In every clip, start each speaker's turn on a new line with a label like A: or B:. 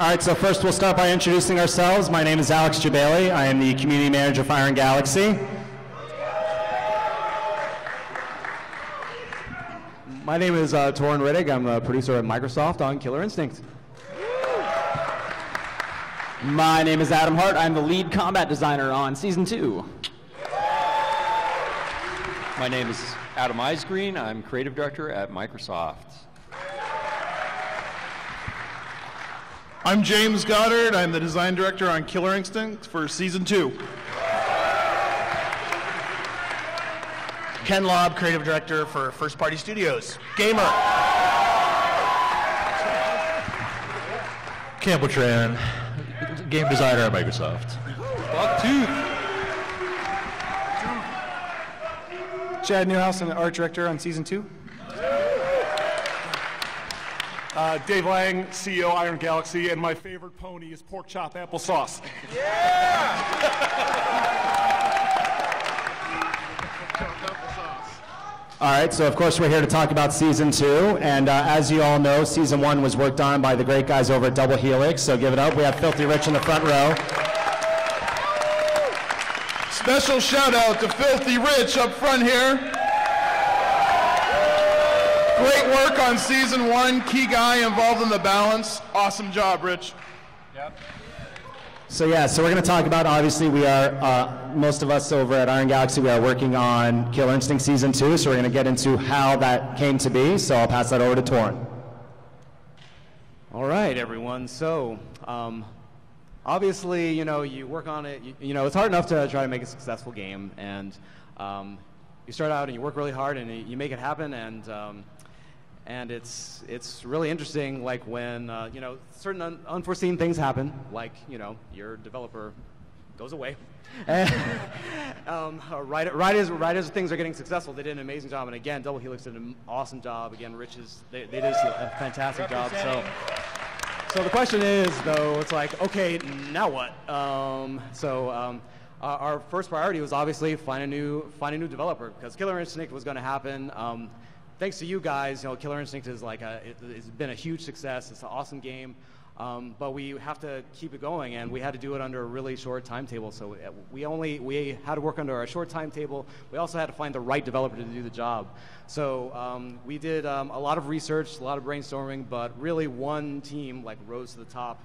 A: All right, so first we'll start by introducing ourselves. My name is Alex Jabali. I am the community manager for Iron Galaxy.
B: My name is Torin Riddick. I'm a producer at Microsoft on Killer Instinct.
C: My name is Adam Hart. I'm the lead combat designer on Season 2.
D: My name is Adam Eisgreen. I'm creative director at Microsoft.
E: I'm James Goddard. I'm the design director on Killer Instinct for Season 2.
F: Ken Lobb, creative director for First Party Studios. Gamer.
G: Campbell Tran, game designer at Microsoft.
H: Chad Newhouse, I'm the art director on Season 2.
I: Dave Lang, CEO Iron Galaxy, and my favorite pony is pork chop applesauce.
A: All right, so of course we're here to talk about Season 2, and as you all know, Season 1 was worked on by the great guys over at Double Helix, so give it up. We have Filthy Rich in the front row.
E: Special shout out to Filthy Rich up front here. Great work on Season 1, key guy involved in the balance. Awesome job, Rich.
F: Yep.
A: So yeah, so we're going to talk about, obviously we are, most of us over at Iron Galaxy, we are working on Killer Instinct Season 2, so we're going to get into how that came to be, so I'll pass that over to Torin.
B: All right, everyone. So, obviously, you work on it. It's hard enough to try to make a successful game, and you start out and you work really hard and you make it happen, and it's really interesting, like when certain unforeseen things happen, like your developer goes away. And, right as things are getting successful, they did an amazing job, and again, Double Helix did an awesome job. Again, they did a fantastic job. So the question is, though, it's like, okay, now what? Our first priority was obviously find a new developer, because Killer Instinct was going to happen. Thanks to you guys, Killer Instinct is it's been a huge success. It's an awesome game, but we have to keep it going, and we had to do it under a really short timetable. So we had to work under a short timetable. We also had to find the right developer to do the job. So we did a lot of research, a lot of brainstorming, but really one team rose to the top,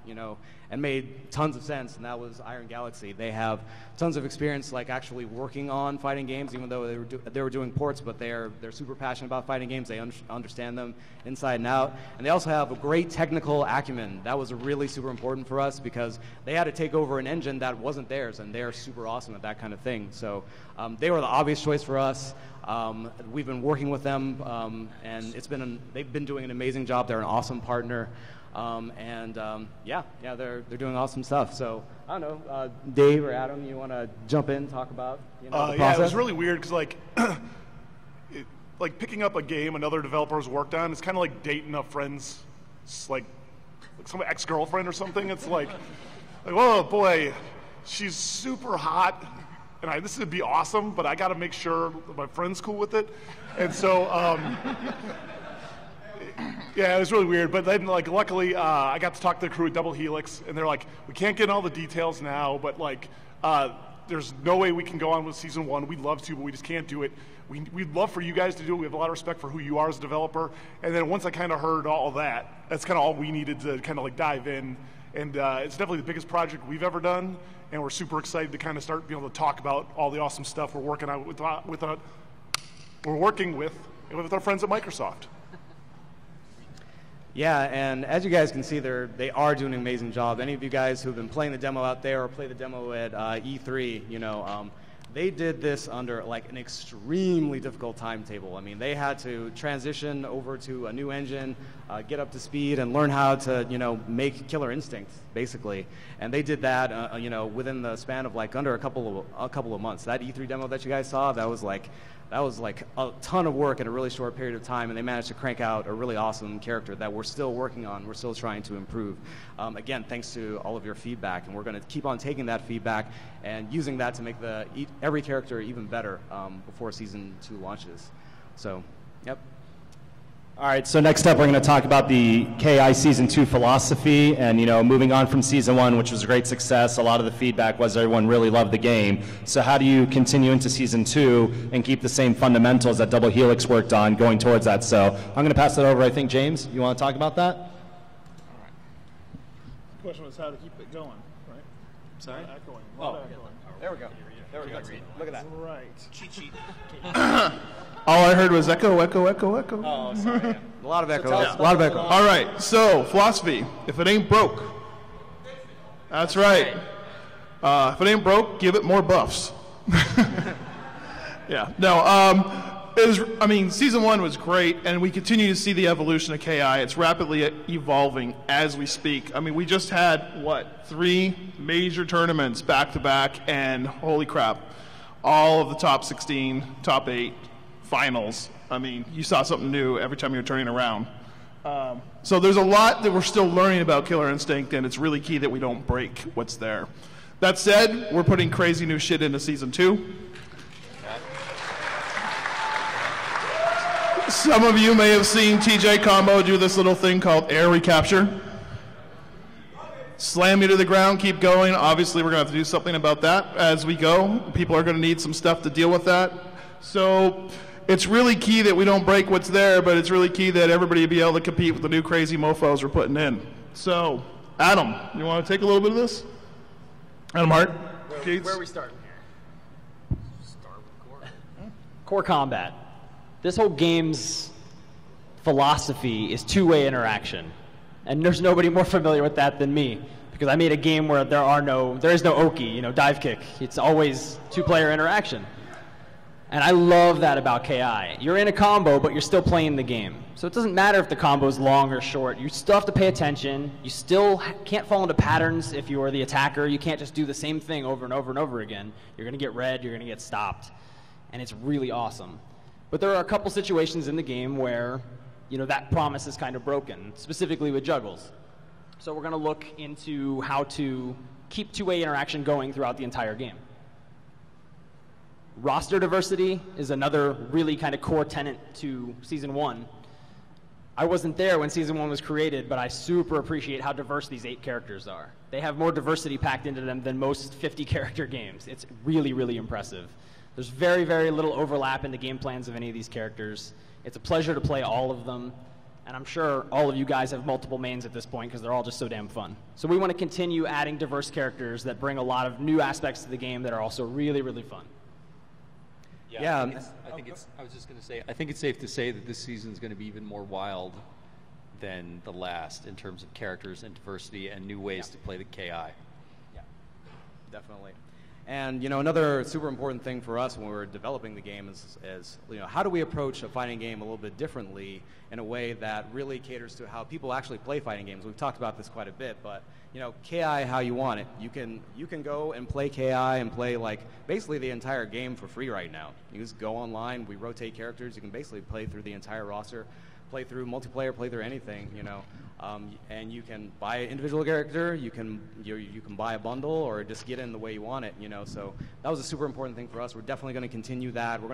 B: and made tons of sense, and that was Iron Galaxy. They have tons of experience actually working on fighting games, even though they were doing ports, but they're super passionate about fighting games. They understand them inside and out, and they also have a great technical acumen. That was really super important for us, because they had to take over an engine that wasn't theirs, and they're super awesome at that kind of thing. So they were the obvious choice for us. We've been working with them, and they've been doing an amazing job. They're an awesome partner. They're doing awesome stuff. So I don't know, Dave or Adam, you want to jump in, talk about the process?
I: Yeah, it was really weird because picking up a game another developer's worked on, it's kind of like dating a friend's some ex-girlfriend or something. It's like, oh boy, she's super hot, and this would be awesome, but I got to make sure my friend's cool with it, and so. Yeah, it was really weird, but then luckily I got to talk to the crew at Double Helix, and they're like, we can't get all the details now, but there's no way we can go on with Season 1. We'd love to, but we just can't do it. We'd love for you guys to do it. We have a lot of respect for who you are as a developer. And then once I kind of heard all of that, that's kind of all we needed to kind of dive in. And it's definitely the biggest project we've ever done, and we're super excited to kind of start being able to talk about all the awesome stuff we're working on with our friends at Microsoft.
B: Yeah, and as you guys can see, they are doing an amazing job. Any of you guys who've been playing the demo out there or play the demo at E3, they did this under an extremely difficult timetable. I mean, they had to transition over to a new engine, get up to speed, and learn how to make Killer Instinct basically. And they did that within the span of under a couple of months. That E3 demo that you guys saw, that was a ton of work in a really short period of time, and they managed to crank out a really awesome character that we're still working on. We're still trying to improve. Again, thanks to all of your feedback, and we're going to keep on taking that feedback and using that to make every character even better before Season 2 launches. So, yep.
A: All right, so next up we're going to talk about the KI Season 2 philosophy, and moving on from Season 1, which was a great success. A lot of the feedback was everyone really loved the game. So how do you continue into Season 2 and keep the same fundamentals that Double Helix worked on going towards that? So I'm going to pass it over, I think, James, you want to talk about that?
I: All right. The question was how to keep it going, right?
B: Sorry?
I: Echoing.
B: There we go. There we go. Look at that.
I: Right.
F: Cheat sheet.
E: All I heard was echo, echo, echo, echo.
B: Oh, sorry. Yeah. A lot of echo.
E: A lot of echo. All right, so philosophy. If it ain't broke, that's right. If it ain't broke, give it more buffs. Yeah. No. Season 1 was great, and we continue to see the evolution of KI. It's rapidly evolving as we speak. I mean, we just had 3 major tournaments back to back, and holy crap, all of the top 16, top 8 finals. I mean, you saw something new every time you were turning around. So there's a lot that we're still learning about Killer Instinct, and it's really key that we don't break what's there. That said, we're putting crazy new shit into Season 2. Some of you may have seen TJ Combo do this little thing called air recapture. Slam you to the ground, keep going. Obviously, we're going to have to do something about that as we go. People are going to need some stuff to deal with that. So it's really key that we don't break what's there, but it's really key that everybody be able to compete with the new crazy mofos we're putting in. So, Adam, you want to take a little bit of this? Adam Hart?
C: Where are we starting here? Core combat. This whole game's philosophy is two-way interaction. And there's nobody more familiar with that than me, because I made a game where there is no Oki, dive kick. It's always two-player interaction. And I love that about KI. You're in a combo, but you're still playing the game. So it doesn't matter if the combo is long or short. You still have to pay attention. You still can't fall into patterns if you are the attacker. You can't just do the same thing over and over and over again. You're going to get red, you're going to get stopped. And it's really awesome. But there are a couple situations in the game where that promise is kind of broken, specifically with juggles. So we're going to look into how to keep two-way interaction going throughout the entire game. Roster diversity is another really kind of core tenet to Season 1. I wasn't there when Season 1 was created, but I super appreciate how diverse these 8 characters are. They have more diversity packed into them than most 50-character games. It's really, really impressive. There's very, very little overlap in the game plans of any of these characters. It's a pleasure to play all of them, and I'm sure all of you guys have multiple mains at this point because they're all just so damn fun. So we want to continue adding diverse characters that bring a lot of new aspects to the game that are also really, really fun.
D: Yeah, I was just going to say, I think it's safe to say that this season is going to be even more wild than the last in terms of characters and diversity and new ways to play the KI.
B: Yeah, definitely. And another super important thing for us when we're developing the game is how do we approach a fighting game a little bit differently in a way that really caters to how people actually play fighting games. We've talked about this quite a bit, but KI how you want it. You can go and play KI and play basically the entire game for free right now. You just go online, we rotate characters, you can basically play through the entire roster, play through multiplayer, play through anything, and you can buy an individual character, you can buy a bundle, or just get in the way you want it, So that was a super important thing for us. We're definitely going to continue that. We're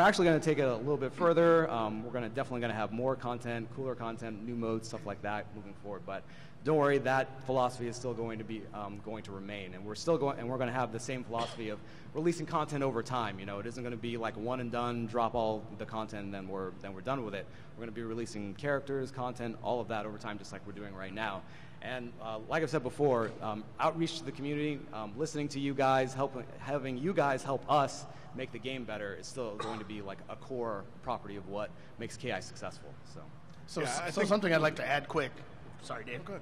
B: actually going to take it a little bit further. We're definitely going to have more content, cooler content, new modes, stuff like that moving forward. But don't worry, that philosophy is still going to be going to remain, and we're going to have the same philosophy of releasing content over time. It isn't going to be like one and done, drop all the content, and then we're done with it. We're going to be releasing characters, content, all of that over time, just like we're doing right now. And like I've said before, outreach to the community, listening to you guys, having you guys help us make the game better is still going to be like a core property of what makes KI successful.
F: So something I'd like to add quick. Sorry, Dave. Good.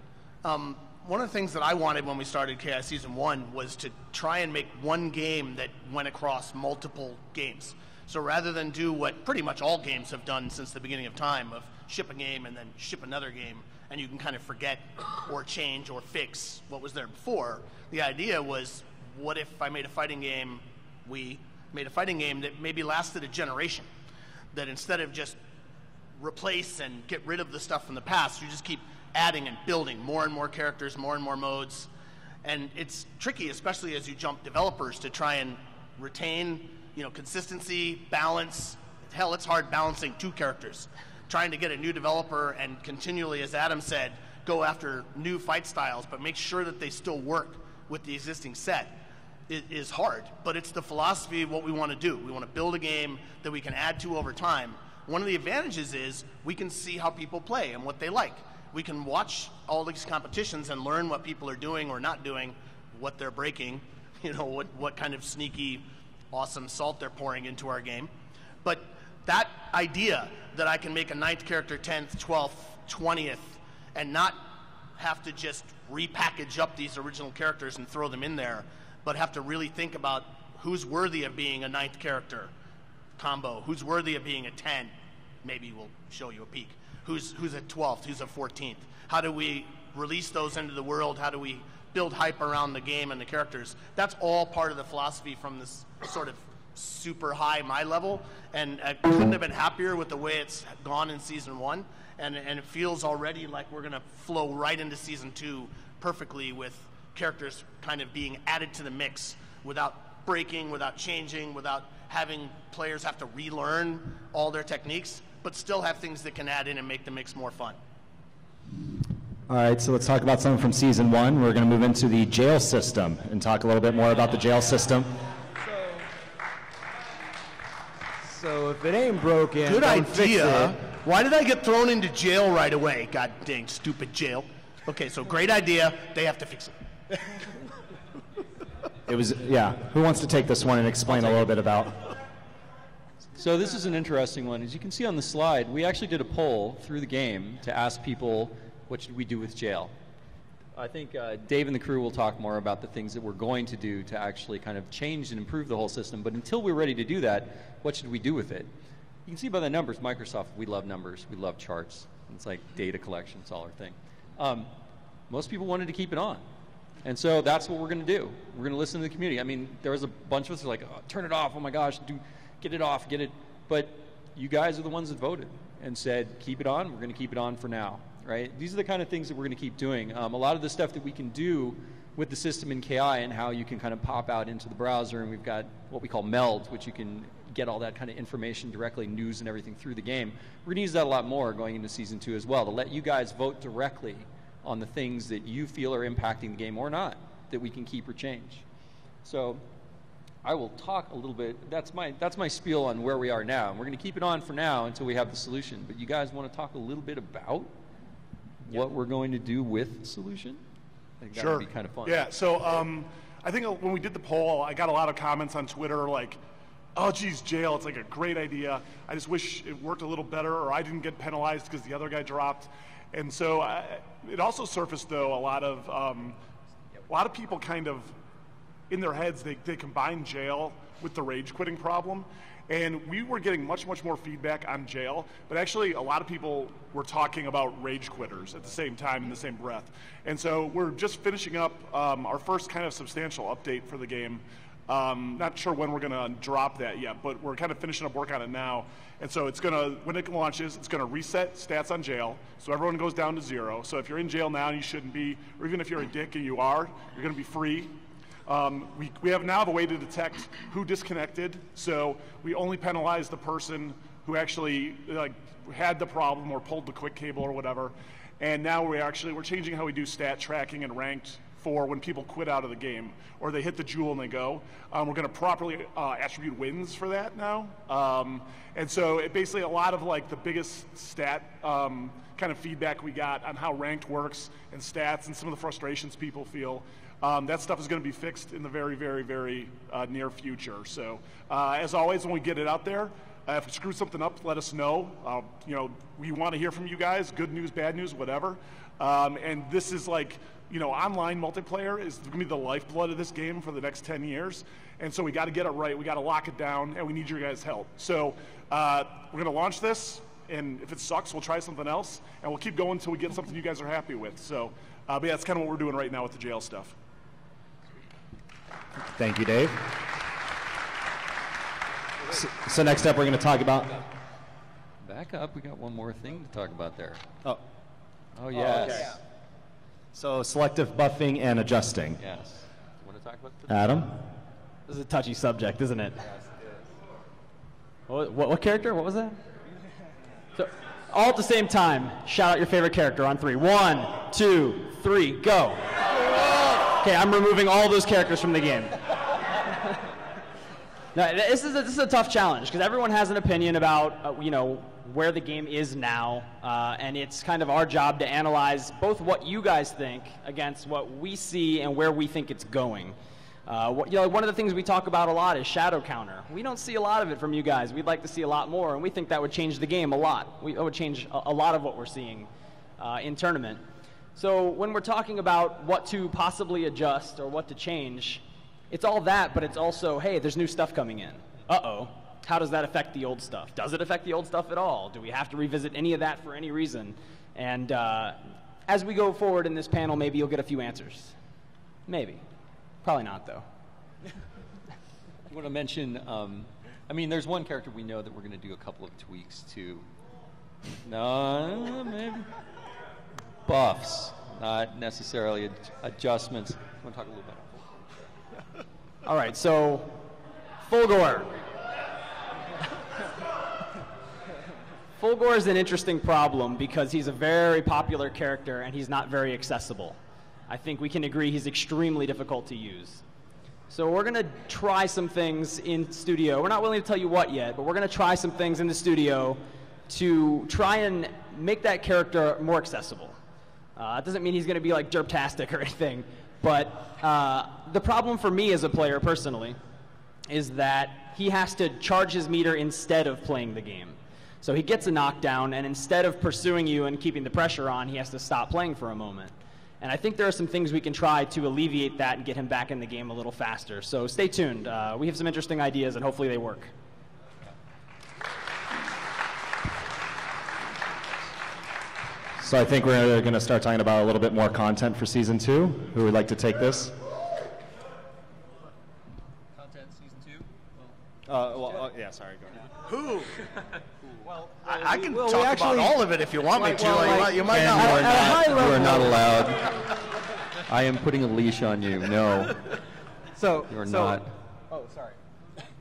F: One of the things that I wanted when we started KI Season 1 was to try and make one game that went across multiple games. So rather than do what pretty much all games have done since the beginning of time, of ship a game and then ship another game, and you can kind of forget or change or fix what was there before, the idea was, what if I made a fighting game, we made a fighting game that maybe lasted a generation, that instead of just replace and get rid of the stuff from the past, you just keep adding and building more and more characters, more and more modes. And it's tricky, especially as you jump developers, to try and retain consistency, balance. Hell, it's hard balancing 2 characters. trying to get a new developer and continually, as Adam said, go after new fight styles, but make sure that they still work with the existing set is hard. But it's the philosophy of what we want to do. We want to build a game that we can add to over time. One of the advantages is we can see how people play and what they like. We can watch all these competitions and learn what people are doing or not doing, what they're breaking, what kind of sneaky, awesome salt they're pouring into our game. But that idea that I can make a 9th character 10th, 12th, 20th, and not have to just repackage up these original characters and throw them in there, but have to really think about who's worthy of being a 9th character combo, who's worthy of being a 10, maybe we'll show you a peek, who's a 12th, who's a 14th. How do we release those into the world? How do we build hype around the game and the characters? That's all part of the philosophy from this sort of super high my level, and I couldn't have been happier with the way it's gone in Season 1, and it feels already like we're going to flow right into Season 2 perfectly with characters kind of being added to the mix without breaking, without changing, without having players have to relearn all their techniques, but still have things that can add in and make the mix more fun.
A: All right, so let's talk about something from Season 1. We're going to move into the jail system and talk a little bit more about the jail system.
B: So if it ain't broken,
F: Good
B: don't fix
F: idea.
B: it.
F: Why did I get thrown into jail right away? God dang, stupid jail. Okay, so great idea. They have to fix it.
A: It was, yeah. Who wants to take this one and explain a little bit about?
D: So this is an interesting one. As you can see on the slide, we actually did a poll through the game to ask people, what should we do with jail? I think Dave and the crew will talk more about the things that we're going to do to actually kind of change and improve the whole system. But until we're ready to do that, what should we do with it? You can see by the numbers, Microsoft, we love numbers. We love charts. It's like data collection. It's all our thing. Most people wanted to keep it on. And so that's what we're going to do. We're going to listen to the community. I mean, there was a bunch of us who were like, oh, turn it off. Oh, my gosh, get it off, get it. But you guys are the ones that voted and said, keep it on. We're going to keep it on for now. Right? These are the kind of things that we're going to keep doing. A lot of the stuff that we can do with the system in KI and how you can kind of pop out into the browser, and we've got what we call meld, which you can get all that kind of information directly, news and everything through the game. We're going to use that a lot more going into Season 2 as well, to let you guys vote directly on the things that you feel are impacting the game or not, that we can keep or change. So I will talk a little bit. That's my spiel on where we are now. We're going to keep it on for now until we have the solution. But you guys want to talk a little bit about what we're going to do with the solution? I think that would be kind of fun.
I: Yeah, so I think when we did the poll, I got a lot of comments on Twitter like, oh, geez, jail, it's like a great idea. I just wish it worked a little better, or I didn't get penalized because the other guy dropped. And so it also surfaced, though, a lot of people kind of, in their heads, they combine jail with the rage quitting problem. And we were getting much, much more feedback on jail, but actually a lot of people were talking about rage quitters at the same time in the same breath. And so we're just finishing up our first kind of substantial update for the game. Not sure when we're going to drop that yet, but we're kind of finishing up work on it now. And so it's going to, when it launches, it's going to reset stats on jail, so everyone goes down to 0. So if you're in jail now and you shouldn't be, or even if you're a dick and you are, you're going to be free. We have now the way to detect who disconnected, so we only penalize the person who actually had the problem or pulled the quick cable or whatever. And now we're changing how we do stat tracking and ranked for when people quit out of the game or they hit the jewel and they go. We're going to properly attribute wins for that now. And so it basically a lot of like the biggest stat kind of feedback we got on how ranked works and stats and some of the frustrations people feel. That stuff is going to be fixed in the very, very, very near future. So, as always, when we get it out there, if we screw something up, let us know. We want to hear from you guys. Good news, bad news, whatever. And this is like, online multiplayer is going to be the lifeblood of this game for the next 10 years. And so we got to get it right. We got to lock it down, and we need your guys' help. So we're going to launch this, and if it sucks, we'll try something else, and we'll keep going until we get something you guys are happy with. So, but yeah, that's kind of what we're doing right now with the jail stuff.
A: Thank you, Dave. So next up, we're going to talk about...
D: Back up. We got one more thing to talk about there.
A: Oh,
D: yes.
A: Okay. So selective buffing and adjusting.
D: Yes. You want to talk about this?
A: Adam?
C: This is a touchy subject, isn't it?
D: Yes, it is.
C: What character? What was that? All at the same time, shout out your favorite character on 3. 1, 2, 3, go. Okay, I'm removing all those characters from the game. Now, this is a tough challenge because everyone has an opinion about where the game is now, and it's kind of our job to analyze both what you guys think against what we see and where we think it's going. One of the things we talk about a lot is shadow counter. We don't see a lot of it from you guys. We'd like to see a lot more, and we think that would change the game a lot. It would change a lot of what we're seeing in tournament. So when we're talking about what to possibly adjust or what to change, it's all that, but it's also, hey, there's new stuff coming in. Uh-oh. How does that affect the old stuff? Does it affect the old stuff at all? Do we have to revisit any of that for any reason? And as we go forward in this panel, maybe you'll get a few answers. Maybe. Probably not, though.
D: I want to mention, there's one character we know that we're going to do a couple of tweaks to. No, maybe. Buffs, not necessarily adjustments. I want to talk a little bit.
C: All right, so Fulgore. Fulgore is an interesting problem because he's a very popular character and he's not very accessible. I think we can agree he's extremely difficult to use. So we're going to try some things in studio. We're not willing to tell you what yet, but we're going to try some things in the studio to try and make that character more accessible. It doesn't mean he's going to be like derptastic or anything, but the problem for me as a player personally is that he has to charge his meter instead of playing the game. So he gets a knockdown, and instead of pursuing you and keeping the pressure on, he has to stop playing for a moment. And I think there are some things we can try to alleviate that and get him back in the game a little faster. So stay tuned. We have some interesting ideas, and hopefully they work.
A: So I think we're going to start talking about a little bit more content for Season 2. Who would like to take this?
D: Content Season 2?
A: Yeah, sorry, go ahead.
F: Who? Well, I can talk about all of it if you want me to. You might not.
D: You are not allowed. I am putting a leash on you. No. You're not.
B: Oh, sorry.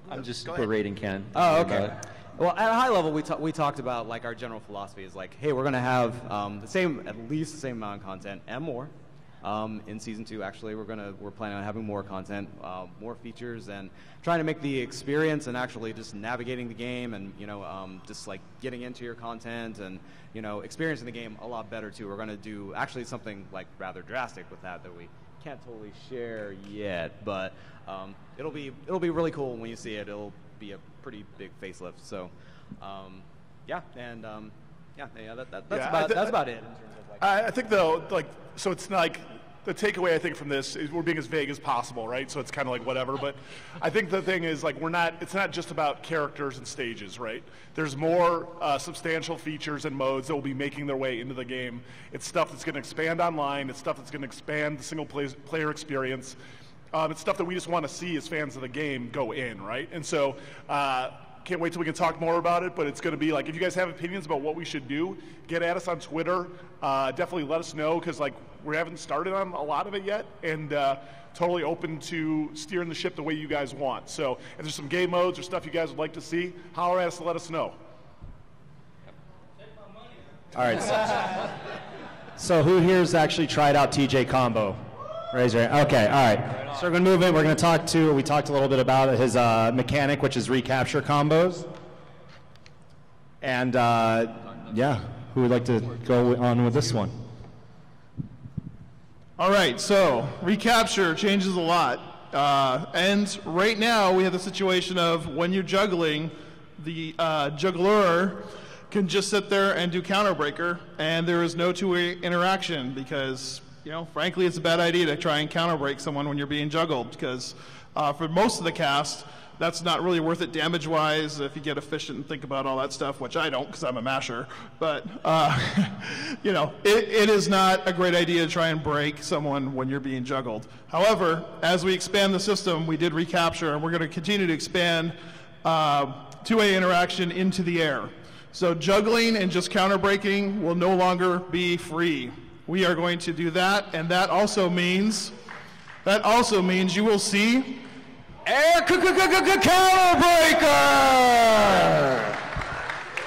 D: I'm just berating Ken.
B: Oh, okay. Well, at a high level, we talked about like our general philosophy is like, hey, we're going to have at least the same amount of content and more. In Season 2, actually, we're planning on having more content, more features, and trying to make the experience and actually just navigating the game and just like getting into your content and experiencing the game a lot better too. We're going to do actually something like rather drastic with that we can't totally share yet, but it'll be really cool when you see it. It'll be a pretty big facelift. So, that's about it in terms of like.
I: I think though, so it's like the takeaway I think from this is we're being as vague as possible, right? So it's kind of like whatever. But I think the thing is like it's not just about characters and stages, right? There's more substantial features and modes that will be making their way into the game. It's stuff that's going to expand online. It's stuff that's going to expand the single player experience. It's stuff that we just want to see as fans of the game go in, right? And so can't wait till we can talk more about it, but it's going to be like, if you guys have opinions about what we should do, get at us on Twitter. Definitely let us know, because like we haven't started on a lot of it yet, and totally open to steering the ship the way you guys want. So if there's some game modes or stuff you guys would like to see, holler at us and let us know.
A: All right. So who here's actually tried out TJ Combo? Raise your hand. Okay, all right. So we're going to move in. We're going to we talked a little bit about his mechanic, which is recapture combos. And who would like to go on with this one?
E: All right, so recapture changes a lot. And right now we have the situation of when you're juggling, the juggler can just sit there and do counter breaker, and there is no two-way interaction because, frankly, it's a bad idea to try and counter break someone when you're being juggled because for most of the cast, that's not really worth it damage-wise if you get efficient and think about all that stuff, which I don't because I'm a masher. But, it is not a great idea to try and break someone when you're being juggled. However, as we expand the system, we did recapture, and we're going to continue to expand two-way interaction into the air. So juggling and just counter-breaking will no longer be free. We are going to do that, and that also means you will see Air Counter-Breaker!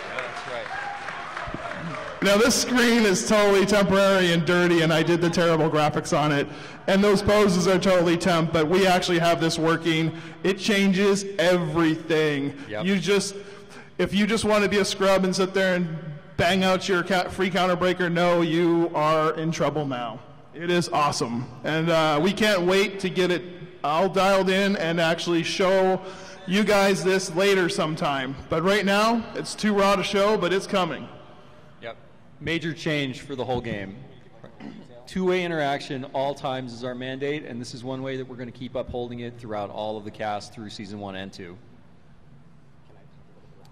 D: That's right.
E: Now this screen is totally temporary and dirty, and I did the terrible graphics on it. And those poses are totally temp, but we actually have this working. It changes everything.
D: Yep.
E: If you just want to be a scrub and sit there and bang out your free counter breaker, no, you are in trouble now. It is awesome. And we can't wait to get it all dialed in and actually show you guys this later sometime. But right now, it's too raw to show, but it's coming.
D: Yep. Major change for the whole game. Two-way interaction all times is our mandate, and this is one way that we're going to keep upholding it throughout all of the cast through Season 1 and 2.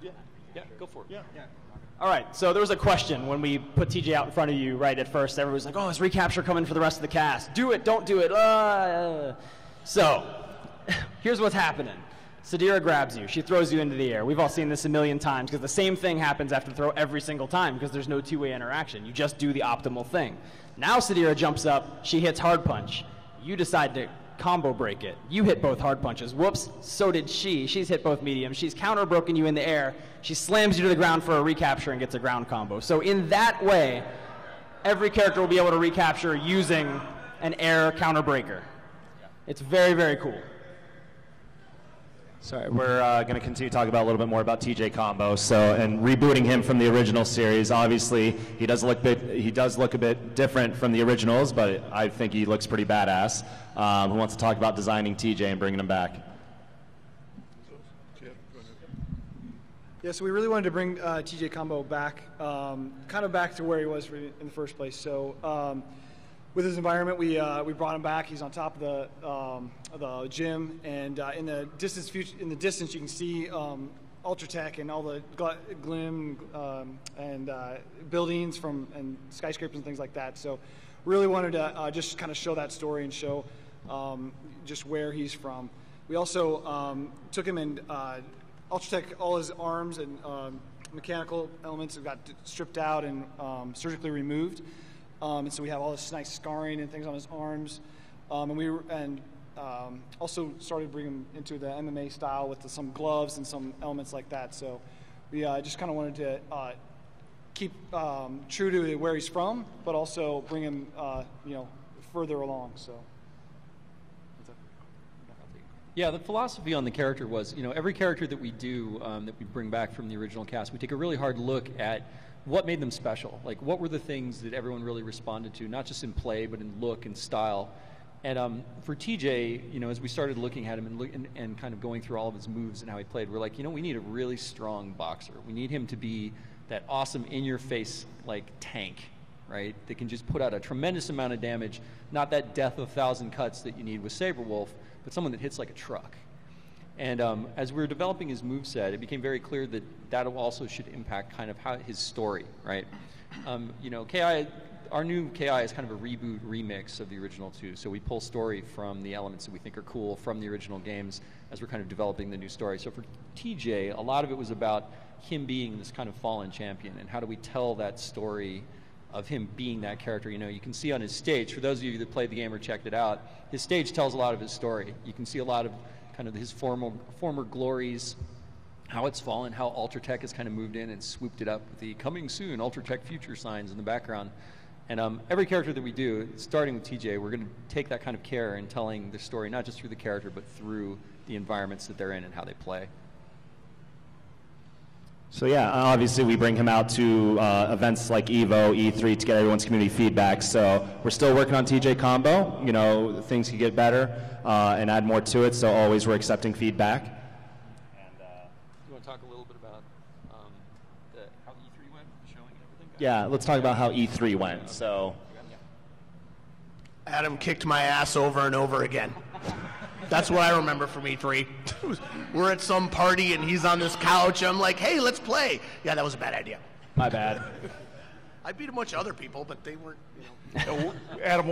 D: Yeah, go for it. Yeah.
C: All right, so there was a question when we put TJ out in front of you right at first. Everybody was like, oh, is recapture coming for the rest of the cast? Do it, don't do it. So here's what's happening. Sadira grabs you. She throws you into the air. We've all seen this a million times because the same thing happens after the throw every single time because there's no two-way interaction. You just do the optimal thing. Now Sadira jumps up. She hits hard punch. You decide to combo break it. You hit both hard punches. Whoops, so did she. She's hit both mediums. She's counter broken you in the air. She slams you to the ground for a recapture and gets a ground combo. So in that way, every character will be able to recapture using an air counter breaker. It's very, very cool.
A: Sorry, we're going to continue to talk about a little bit more about TJ Combo. So, and rebooting him from the original series, obviously he does look a bit different from the originals, but I think he looks pretty badass. Who wants to talk about designing TJ and bringing him back?
H: Yeah, so we really wanted to bring TJ Combo back, kind of back to where he was in the first place. So with his environment, we brought him back. He's on top of the gym, and in the distance, you can see Ultratech and all the glim and buildings and skyscrapers and things like that. So really wanted to just kind of show that story and show just where he's from. We also took him and Ultratech, all his arms and mechanical elements have got stripped out and surgically removed. And so we have all this nice scarring and things on his arms. And also started bringing him into the MMA style with some gloves and some elements like that. So we just kind of wanted to keep true to where he's from, but also bring him further along. So.
D: Yeah, the philosophy on the character was, every character that we do, that we bring back from the original cast, we take a really hard look at what made them special. Like, what were the things that everyone really responded to, not just in play, but in look and style. And for TJ, as we started looking at him and kind of going through all of his moves and how he played, we're like, we need a really strong boxer. We need him to be that awesome in-your-face, tank, right, that can just put out a tremendous amount of damage, not that death of 1,000 cuts that you need with Saberwolf, but someone that hits like a truck. And as we were developing his moveset, it became very clear that that also should impact kind of his story, right? KI, our new KI is kind of a reboot remix of the original two. So we pull story from the elements that we think are cool from the original games as we're kind of developing the new story. So for TJ, a lot of it was about him being this kind of fallen champion, and how do we tell that story of him being that character. You can see on his stage, for those of you that played the game or checked it out, his stage tells a lot of his story. You can see a lot of kind of his former glories, how it's fallen, how Ultratech has kind of moved in and swooped it up with the coming soon Ultratech future signs in the background. And every character that we do, starting with TJ, we're going to take that kind of care in telling the story, not just through the character, but through the environments that they're in and how they play.
A: So yeah, obviously we bring him out to events like EVO, E3 to get everyone's community feedback. So we're still working on TJ Combo. Things could get better and add more to it. So always we're accepting feedback. And
D: you want to talk a little bit about how E3 went, showing and everything?
A: Yeah, let's talk about how E3 went. So
F: Adam kicked my ass over and over again. That's what I remember from E3. We're at some party and he's on this couch. I'm like, hey, let's play. Yeah, that was a bad idea.
A: My bad.
F: I beat a bunch of other people, but they weren't,
I: Adam,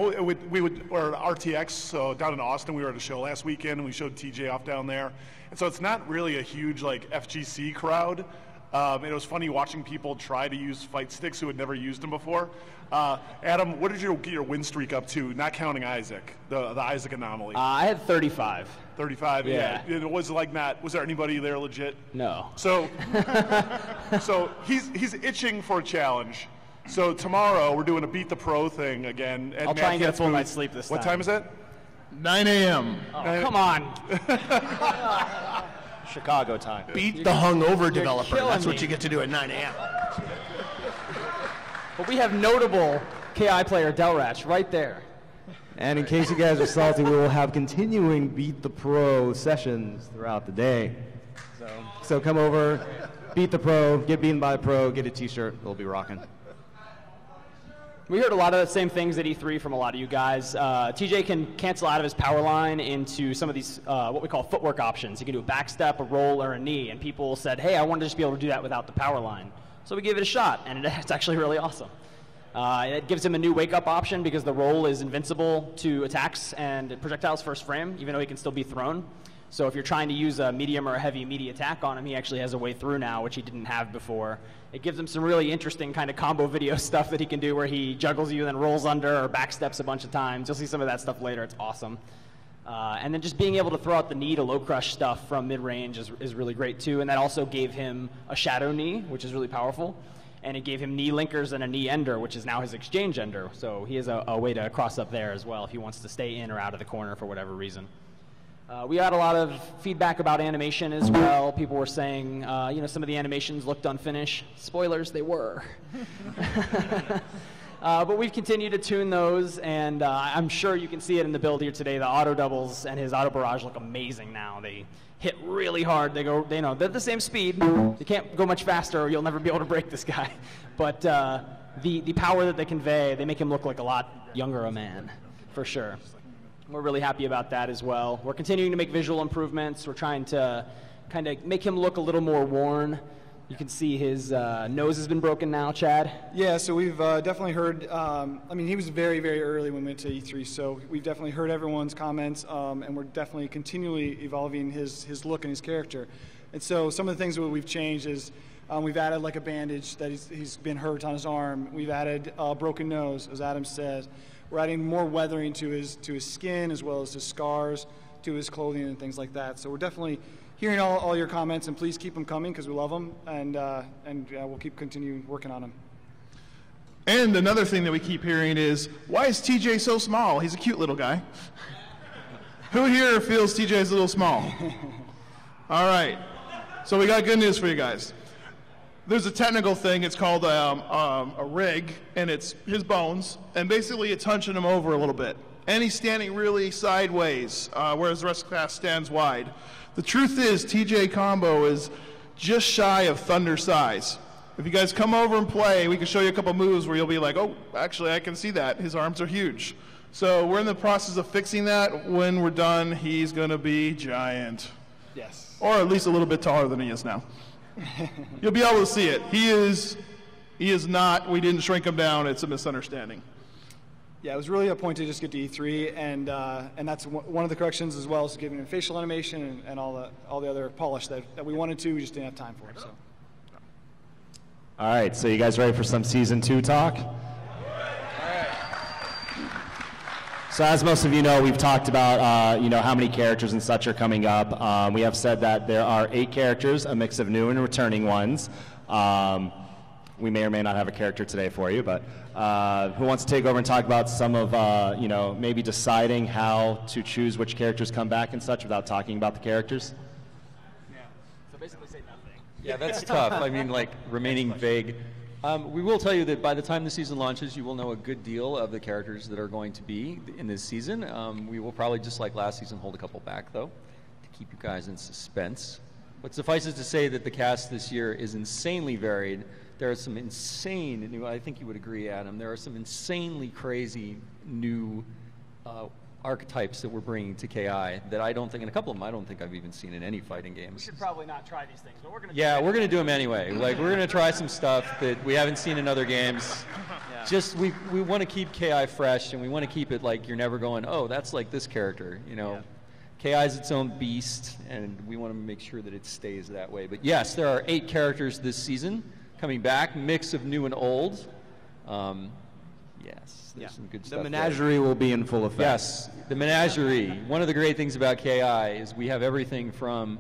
I: we would or RTX, so down in Austin, we were at a show last weekend, and we showed TJ off down there. And so it's not really a huge, FGC crowd. And it was funny watching people try to use fight sticks who had never used them before. Adam, what did you get your win streak up to, not counting Isaac, the Isaac anomaly?
C: I had 35.
I: 35,
C: yeah.
I: It was was there anybody there legit?
C: No.
I: So, so he's itching for a challenge. So tomorrow we're doing a Beat the Pro thing again.
C: I'll try and get a full night's sleep this time.
I: What time is it?
E: 9 a.m.
C: Oh, come on.
A: Chicago time.
F: Beat the hungover developer.
C: killing
F: That's what
C: me.
F: you get to do at 9 a.m.
C: But we have notable KI player Delratch right there.
J: And in case you guys are salty, we will have continuing Beat the Pro sessions throughout the day. So come over, beat the pro, get beaten by a pro, get a t-shirt, we'll be rocking.
C: We heard a lot of the same things at E3 from a lot of you guys. TJ can cancel out of his power line into some of these, what we call footwork options. You can do a back step, a roll, or a knee. And people said, hey, I want to just be able to do that without the power line. So we gave it a shot, and it's actually really awesome. It gives him a new wake-up option because the roll is invincible to attacks and projectiles first frame, even though he can still be thrown. So if you're trying to use a medium or a heavy meaty attack on him, he actually has a way through now, which he didn't have before. It gives him some really interesting kind of combo video stuff that he can do where he juggles you and then rolls under or backsteps a bunch of times. You'll see some of that stuff later. It's awesome. And then just being able to throw out the knee to low crush stuff from mid-range is really great too. And that also gave him a shadow knee, which is really powerful. And it gave him knee linkers and a knee ender, which is now his exchange ender. So he has a way to cross up there as well if he wants to stay in or out of the corner for whatever reason. We got a lot of feedback about animation as well. People were saying, some of the animations looked unfinished. Spoilers, they were. But we've continued to tune those, and I'm sure you can see it in the build here today. The auto doubles and his auto barrage look amazing now. They hit really hard. They're the same speed. They can't go much faster, or you'll never be able to break this guy. But the power that they convey, they make him look like a lot younger a man, for sure. We're really happy about that as well. We're continuing to make visual improvements. We're trying to kind of make him look a little more worn. You can see his nose has been broken now, Chad.
H: Yeah, so we've definitely heard, he was very, very early when we went to E3, so we've definitely heard everyone's comments, and we're definitely continually evolving his look and his character. And so some of the things that we've changed is we've added like a bandage that he's been hurt on his arm. We've added a broken nose, as Adam said. We're adding more weathering to his skin as well as his scars, to his clothing and things like that. So we're definitely hearing all your comments, and please keep them coming because we love them, and we'll continue working on them.
E: And another thing that we keep hearing is, why is TJ so small? He's a cute little guy. Who here feels TJ's a little small? All right. So we got good news for you guys. There's a technical thing. It's called a rig, and it's his bones, and basically it's hunching him over a little bit. And he's standing really sideways, whereas the rest of the class stands wide. The truth is, TJ Combo is just shy of Thunder size. If you guys come over and play, we can show you a couple moves where you'll be like, oh, actually, I can see that. His arms are huge. So we're in the process of fixing that. When we're done, he's going to be giant.
H: Yes.
E: Or at least a little bit taller than he is now. You'll be able to see it. He is not, we didn't shrink him down. It's a misunderstanding.
H: Yeah, it was really a point to just get to E3, and that's one of the corrections as well as giving him facial animation and all the other polish that we wanted to. We just didn't have time for it. So.
A: All right, so you guys ready for some Season 2 talk? So as most of you know, we've talked about how many characters and such are coming up. We have said that there are 8 characters, a mix of new and returning ones. We may or may not have a character today for you, but who wants to take over and talk about some of, maybe deciding how to choose which characters come back and such without talking about the characters?
C: Yeah. So basically say nothing.
D: Yeah, that's tough. I mean, remaining vague. We will tell you that by the time the season launches, you will know a good deal of the characters that are going to be in this season. We will probably, just like last season, hold a couple back, though, to keep you guys in suspense. But suffices to say that the cast this year is insanely varied. There are some insane new, I think you would agree, Adam, there are some insanely crazy new archetypes that we're bringing to KI that I don't think, and a couple of them I don't think I've even seen in any fighting games.
C: We should probably not try these things, but we're going to
D: we're going to do them anyway. We're going to try some stuff that we haven't seen in other games.
C: Yeah.
D: Just, we want to keep KI fresh, and we want to keep it like you're never going, oh, that's like this character, Yeah. KI is its own beast, and we want to make sure that it stays that way. But yes, there are 8 characters this season coming back, mix of new and old. Yes, there's some good stuff.
J: The menagerie will be in full effect.
D: Yes, the menagerie. One of the great things about KI is we have everything from,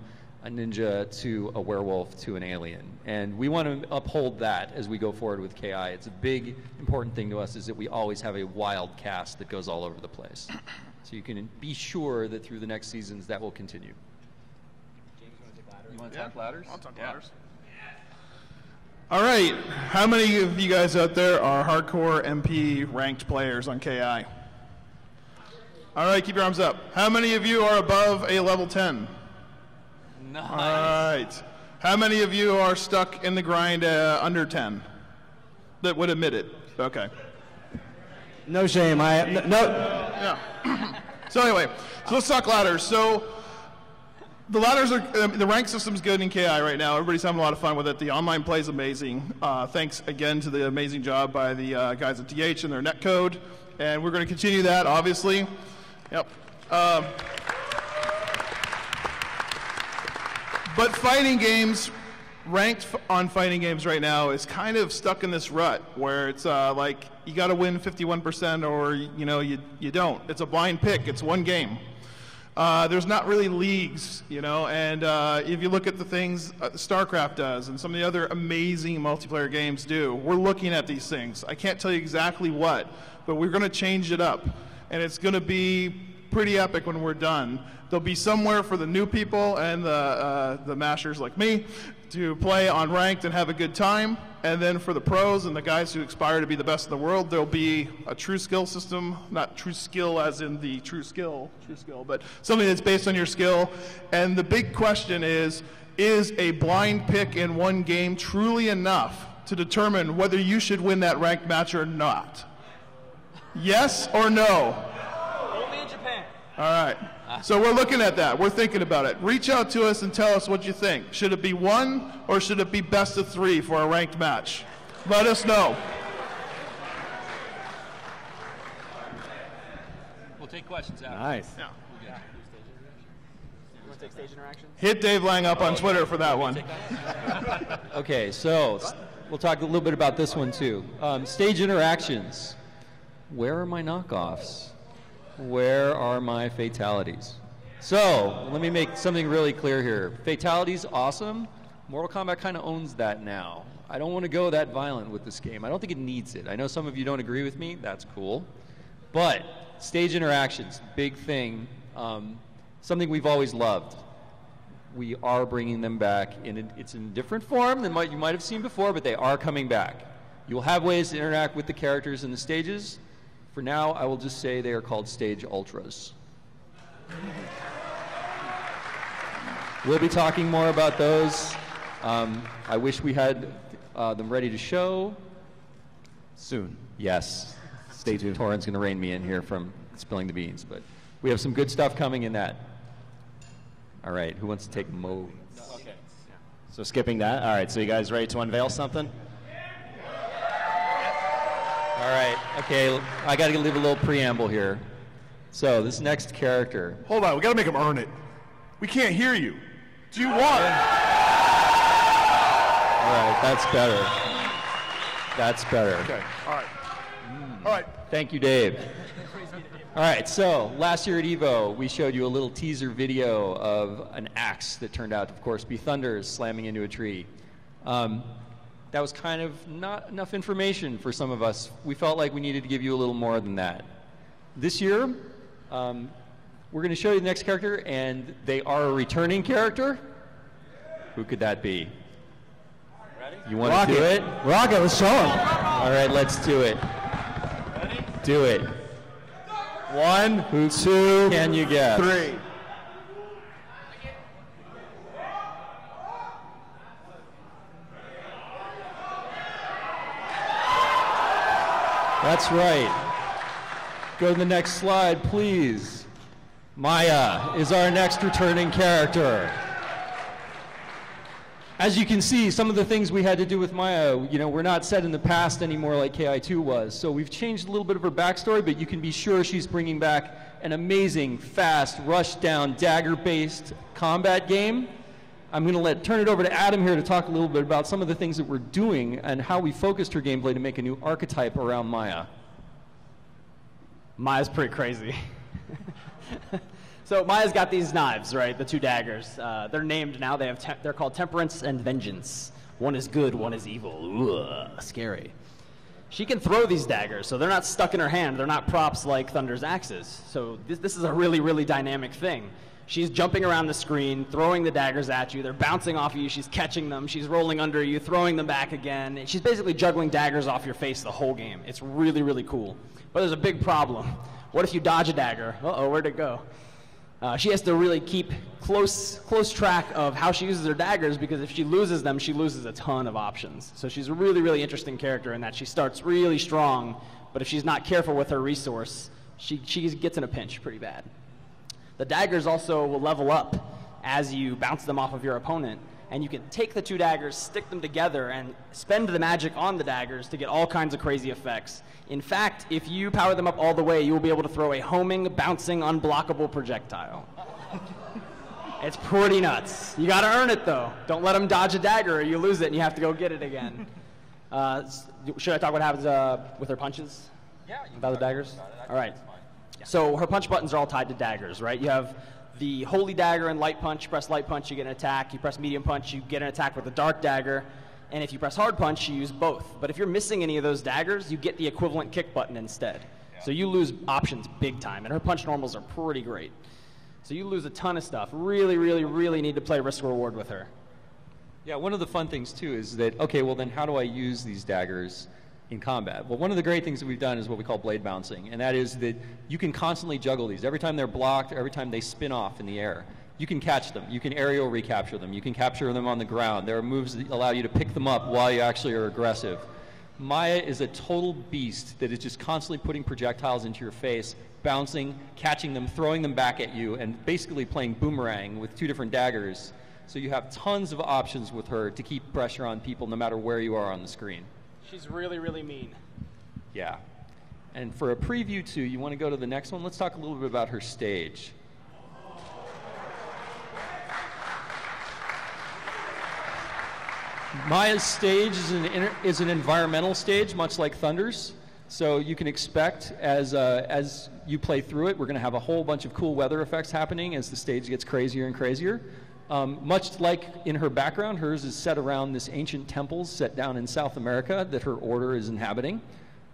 D: a ninja to a werewolf to an alien. And we want to uphold that as we go forward with KI. It's a big, important thing to us is that we always have a wild cast that goes all over the place. So you can be sure that through the next seasons that will continue.
C: James, you want to take ladders?
D: You want to talk ladders?
E: I'll talk ladders. All right. How many of you guys out there are hardcore MP ranked players on KI? All right, keep your arms up. How many of you are above a level 10?
D: Nice.
E: All right. How many of you are stuck in the grind under 10 that would admit it? Okay.
J: No shame. No.
E: Yeah. So anyway, so let's talk ladders. So the ladders are, the rank system's good in KI right now. Everybody's having a lot of fun with it. The online play is amazing. Thanks again to the amazing job by the guys at DH and their netcode. And we're going to continue that, obviously. Yep. But fighting games, ranked on fighting games right now is kind of stuck in this rut where it's like you got to win 51% or you don't. It's a blind pick. It's one game. There's not really leagues, and if you look at the things StarCraft does and some of the other amazing multiplayer games do, we're looking at these things. I can't tell you exactly what, but we're going to change it up, and it's going to be pretty epic when we're done. There'll be somewhere for the new people and the mashers like me to play on ranked and have a good time. And then for the pros and the guys who aspire to be the best in the world, there'll be a true skill system, not true skill as in the true skill, but something that's based on your skill. And the big question is a blind pick in one game truly enough to determine whether you should win that ranked match or not? Yes or no?
C: Only in Japan.
E: All right. So we're looking at that. We're thinking about it. Reach out to us and tell us what you think. Should it be 1 or should it be best of 3 for a ranked match? Let us know.
D: We'll take questions out.
J: Nice.
E: Yeah.
C: You want to take stage interactions?
E: Hit Dave Lang up on Twitter for that one.
D: Okay, so we'll talk a little bit about this one too. Stage interactions. Where are my knockoffs? Where are my fatalities? So let me make something really clear here. Fatalities, awesome. Mortal Kombat kind of owns that now. I don't want to go that violent with this game. I don't think it needs it. I know some of you don't agree with me. That's cool. But stage interactions, big thing. Something we've always loved. We are bringing them back. It's in a different form than what you might have seen before, but they are coming back. You will have ways to interact with the characters in the stages. For now, I will just say they are called Stage Ultras. We'll be talking more about those. I wish we had them ready to show.
J: Soon.
D: Yes.
J: Stay tuned.
D: Torin's going to rein me in here from spilling the beans, but we have some good stuff coming in that. All right, who wants to take modes?
A: Okay. So skipping that. All right, so you guys ready to unveil something?
D: All right, okay, I got to leave a little preamble here. So this next character.
I: Hold on, we got to make him earn it. We can't hear you. Do you want?
D: All right, that's better. That's better.
I: Okay, all right. All right.
D: Thank you, Dave. All right, so last year at EVO, we showed you a little teaser video of an axe that turned out to, of course, be Thunders slamming into a tree. That was kind of not enough information for some of us. We felt like we needed to give you a little more than that. This year, we're going to show you the next character, and they are a returning character. Who could that be? Ready? You want to do it?
J: Rock it, let's show him.
D: All right, let's do it.
C: Ready?
D: Do it. 1, 2, can you guess?
E: 3.
D: That's right. Go to the next slide, please. Maya is our next returning character. As you can see, some of the things we had to do with Maya, we're not set in the past anymore like KI2 was. So we've changed a little bit of her backstory, but you can be sure she's bringing back an amazing, fast, rush-down, dagger-based combat game. I'm going to turn it over to Adam here to talk a little bit about some of the things that we're doing and how we focused her gameplay to make a new archetype around Maya.
C: Maya's pretty crazy. So Maya's got these knives, right? The 2 daggers. They're named now. They're called Temperance and Vengeance. One is good, one is evil. Ugh, scary. She can throw these daggers, so they're not stuck in her hand. They're not props like Thunder's axes. So this is a really, really dynamic thing. She's jumping around the screen, throwing the daggers at you. They're bouncing off of you. She's catching them. She's rolling under you, throwing them back again. She's basically juggling daggers off your face the whole game. It's really, really cool. But there's a big problem. What if you dodge a dagger? Uh-oh, where'd it go? She has to really keep close track of how she uses her daggers, because if she loses them, she loses a ton of options. So she's a really, really interesting character in that she starts really strong, but if she's not careful with her resource, she gets in a pinch pretty bad. The daggers also will level up as you bounce them off of your opponent, and you can take the 2 daggers, stick them together, and spend the magic on the daggers to get all kinds of crazy effects. In fact, if you power them up all the way, you will be able to throw a homing, bouncing, unblockable projectile. It's pretty nuts. You got to earn it, though. Don't let them dodge a dagger, or you lose it, and you have to go get it again. Should I talk what happens with her punches?
D: Yeah.
C: About the daggers? All right. So her punch buttons are all tied to daggers, right? You have the holy dagger and light punch. You press light punch, you get an attack. You press medium punch, you get an attack with the dark dagger. And if you press hard punch, you use both. But if you're missing any of those daggers, you get the equivalent kick button instead. Yeah. So you lose options big time. And her punch normals are pretty great. So you lose a ton of stuff. Really, really, really need to play risk reward with her.
D: Yeah, one of the fun things too is that, okay, well then how do I use these daggers in combat? Well, one of the great things that we've done is what we call blade bouncing, and that is that you can constantly juggle these. Every time they're blocked, every time they spin off in the air, you can catch them. You can aerial recapture them. You can capture them on the ground. There are moves that allow you to pick them up while you actually are aggressive. Maya is a total beast that is just constantly putting projectiles into your face, bouncing, catching them, throwing them back at you, and basically playing boomerang with 2 different daggers. So you have tons of options with her to keep pressure on people no matter where you are on the screen.
C: She's really, really mean.
D: Yeah. And for a preview too, you want to go to the next one? Let's talk a little bit about her stage. Maya's stage is an environmental stage, much like Thunder's. So you can expect as you play through it, we're going to have a whole bunch of cool weather effects happening as the stage gets crazier and crazier. Much like in her background, hers is set around this ancient temples set down in South America that her order is inhabiting.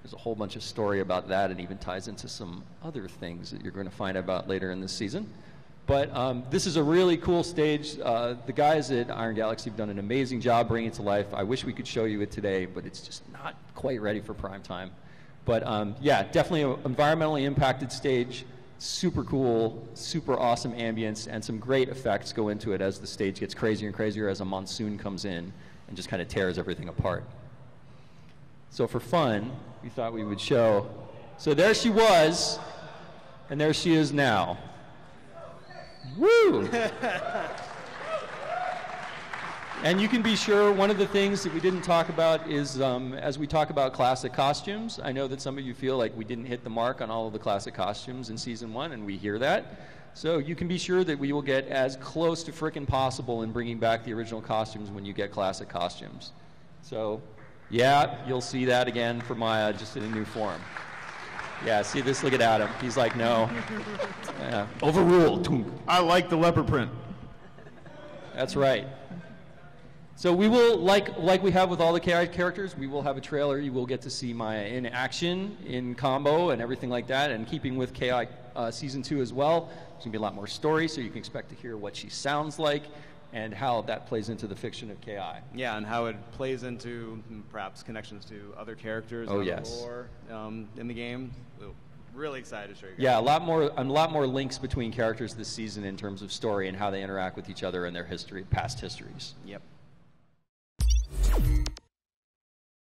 D: There's a whole bunch of story about that, and even ties into some other things that you're going to find out about later in this season. But this is a really cool stage. The guys at Iron Galaxy have done an amazing job bringing it to life. I wish we could show you it today, but it's just not quite ready for prime time. But yeah, definitely an environmentally impacted stage. Super cool, super awesome ambience, and some great effects go into it as the stage gets crazier and crazier as a monsoon comes in and just kind of tears everything apart. So for fun, we thought we would show. So there she was, and there she is now. Woo! And you can be sure one of the things that we didn't talk about is as we talk about classic costumes, I know that some of you feel like we didn't hit the mark on all of the classic costumes in Season 1, and we hear that. So you can be sure that we will get as close to frickin' possible in bringing back the original costumes when you get classic costumes. So yeah, you'll see that again for Maya, just in a new form. Yeah, see this? Look at Adam. He's like, no. Yeah. Overruled.
E: I like the leopard print.
D: That's right. So we will, like we have with all the KI characters, we will have a trailer. You will get to see Maya in action, in combo, and everything like that. And keeping with KI Season 2 as well, there's going to be a lot more story, so you can expect to hear what she sounds like and how that plays into the fiction of KI.
B: Yeah, and how it plays into perhaps connections to other characters
D: oh, yes.
B: or in the game. Really excited to show you guys.
D: Yeah, a lot more links between characters this season in terms of story and how they interact with each other and their history, past histories.
B: Yep.